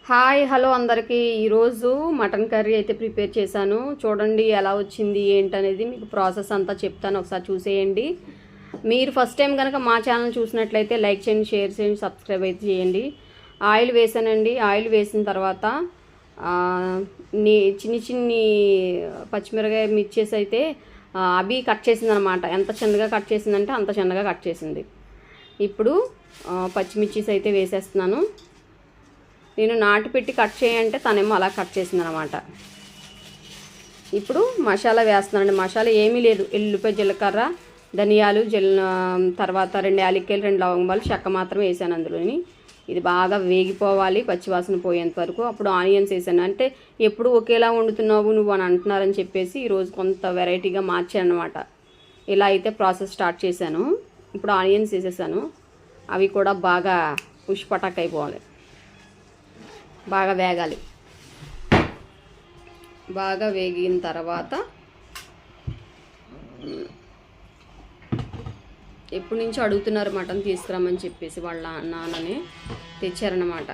Hi hello అందరికీ ఈరోజు mutton curry అయితే ప్రిపేర్ చేశాను. చూడండి ఎలా వచ్చింది ఏంటనేది మీకు ప్రాసెస్ అంతా చెప్తాను, ఒకసారి చూసేయండి. మీరు ఫస్ట్ టైం కనుక మా ఛానల్ చూసినట్లయితే లైక్ చేయండి, షేర్ చేయండి, సబ్స్క్రైబ్ అయితే చేయండి. ఆయిల్ వేసానండి. ఆయిల్ వేసిన తర్వాత చిన్ని పచ్చిమిరకాయ మిర్చేసి అయితే అవి కట్ చేసిందనమాట. ఎంత చిన్నగా కట్ చేసిందంటే అంత చిన్నగా కట్ చేసింది. ఇప్పుడు పచ్చిమిర్చీస్ అయితే వేసేస్తున్నాను. నేను నాటు పెట్టి కట్ చేయంటే తనేమో అలా కట్ చేసిందనమాట. ఇప్పుడు మసాలా వేస్తున్నానండి. మసాలా ఏమీ లేదు, ఎల్లుపై జీలకర్ర, ధనియాలు, తర్వాత 2 యాలక్కాయలు, 2 లవంగాలు, చెక్క మాత్రం వేసాను అందులోని. ఇది బాగా వేగిపోవాలి, పచ్చివాసన పోయేంత వరకు. అప్పుడు ఆనియన్స్ వేసాను. అంటే ఎప్పుడు ఒకేలా వండుతున్నావు నువ్వు అని అంటున్నారని చెప్పేసి ఈరోజు కొంత వెరైటీగా మార్చాను అనమాట. ఇలా అయితే ప్రాసెస్ స్టార్ట్ చేశాను. ఇప్పుడు ఆనియన్స్ వేసేసాను. అవి కూడా బాగా పుష్పటాక్ అయిపోవాలి, బాగా వేగాలి. బాగా వేగిన తర్వాత ఎప్పటి నుంచో అడుగుతున్నారు మటన్ తీసుకురామని చెప్పేసి, వాళ్ళ నాన్నని తెచ్చారన్నమాట.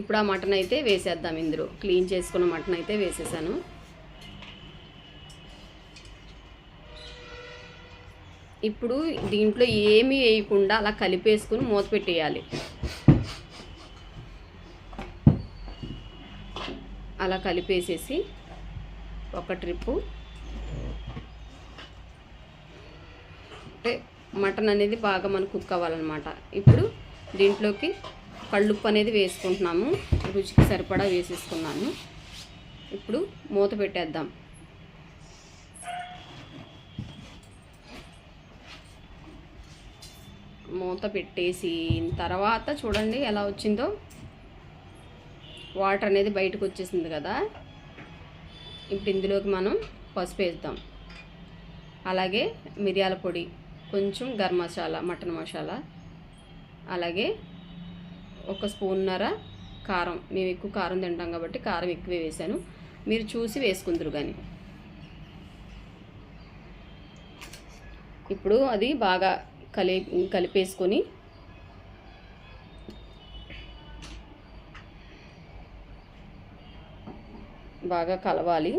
ఇప్పుడు ఆ మటన్ అయితే వేసేద్దాం. ఇందులో క్లీన్ చేసుకున్న మటన్ అయితే వేసేసాను. ఇప్పుడు దీంట్లో ఏమీ వేయకుండా అలా కలిపేసుకుని మూత పెట్టేయాలి. అలా కలిపేసేసి ఒక ట్రిప్పు అంటే మటన్ అనేది బాగా మనకు కుక్ అవ్వాలన్నమాట. ఇప్పుడు దీంట్లోకి కళ్ళుప్పు అనేది వేసుకుంటున్నాము. రుచికి సరిపడా వేసేసుకున్నాను. ఇప్పుడు మూత పెట్టేద్దాం. మూత పెట్టేసిన తర్వాత చూడండి ఎలా వచ్చిందో. వాటర్ అనేది బయటకు వచ్చేసింది కదా. ఇప్పుడు ఇందులోకి మనం పసుపు వేద్దాం, అలాగే మిరియాల పొడి, కొంచెం గరం మసాలా, మటన్ మసాలా, అలాగే 1 స్పూన్నర కారం. మేము ఎక్కువ కారం తింటాం కాబట్టి కారం ఎక్కువే వేసాను, మీరు చూసి వేసుకుందరు కానీ. ఇప్పుడు అది బాగా కలిపేసుకొని బాగా కలవాలి.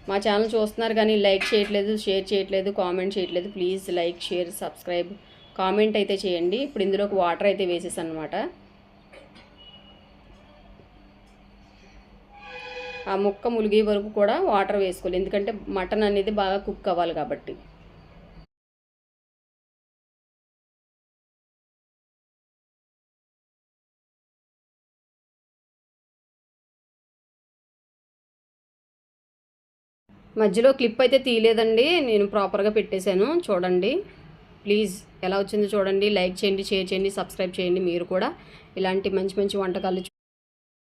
మా ఛానల్ చూస్తున్నారు కానీ లైక్ చేయట్లేదు, షేర్ చేయట్లేదు, కామెంట్ చేయట్లేదు. Please like, share, subscribe, comment అయితే చేయండి. ఇప్పుడు ఇందులోకి వాటర్ అయితే వేసేసాను అనమాట. ఆ ముక్క ములిగే వరకు కూడా వాటర్ వేసుకోవాలి, ఎందుకంటే మటన్ అనేది బాగా కుక్ అవ్వాలి కాబట్టి. మధ్యలో క్లిప్ అయితే తీయలేదండి, నేను ప్రాపర్గా పెట్టేశాను. చూడండి ప్లీజ్ ఎలా వచ్చిందో చూడండి. లైక్ చేయండి, షేర్ చేయండి, సబ్స్క్రైబ్ చేయండి. మీరు కూడా ఇలాంటి మంచి మంచి వంటకాలు